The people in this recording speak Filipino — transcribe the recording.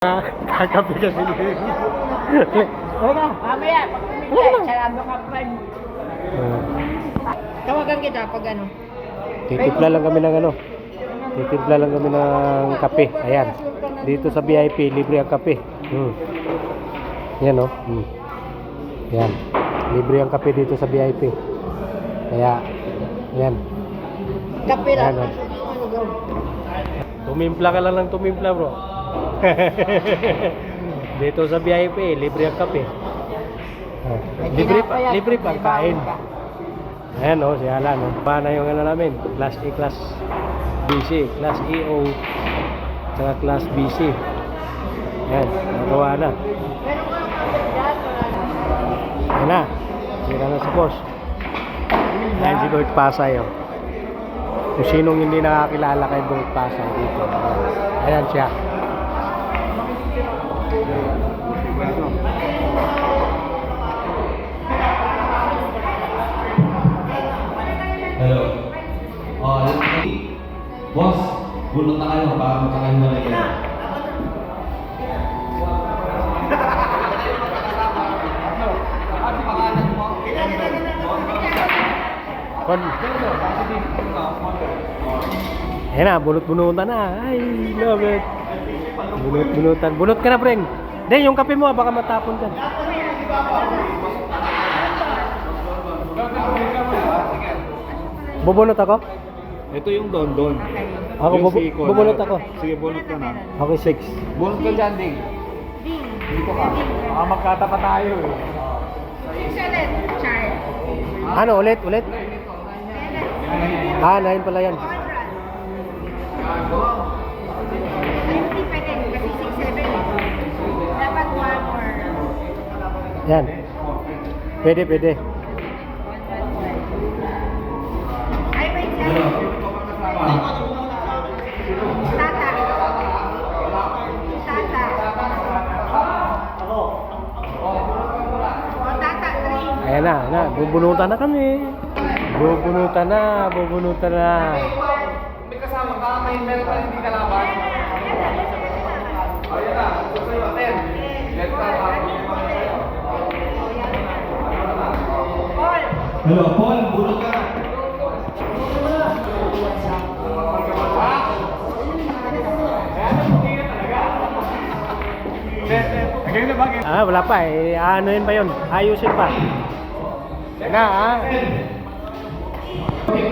Kakape ka din. Wala, mamaya, pag tumigay, sarado ka pa. Tawagan kita pag ano. Titimpla lang kami ng ano. Titimpla lang kami ng kape. Ayan. Dito sa VIP, libre ang kape. Yan o. Yan. Libre ang kape dito sa VIP. Kaya, yan. Kape lang. Ayan, tumimpla ka lang ng tumimpla, bro. Dito sa VIP, libre ang kape. Libre pang kain. Ayan o, si Alan. Paano yung ano namin? Class A, Class BC, Class EO, saka Class BC. Ayan, nagawa na. Ayan na. Sira na sa boss. Ayan si Bert Pasay o. Kung sinong hindi nakakilala kay Bert Pasay dito. Ayan siya. Hello. Boss, bulot na kayo para magkakahiwalay kayo. Ayan na, bunot-bunutan na. I love it. Bunot-bunutan. Bunot ka na, Breng. Hindi, yung kape mo, baka matapon ka. Bubunot ako? Ito yung Don. Ako, Yung siko na- bubunot ako. Sige, bunot ka na. Ako 6. Bunot ka dyan, Ding. Dito ka. Baka magkatapa tayo eh. Ano, ulit? 9 pala yan. Yan. Pwede. Ayan na. Bubunutan na kami. Bubunutan na. May kasama ka, may meron ka hindi kalaban. Ayan na, gusto sa'yo, aten. Get ka, Hello, Paul, bulot ka na. Wala pa eh. Ano yun pa yun? Ayusin pa. Yan na, Okay,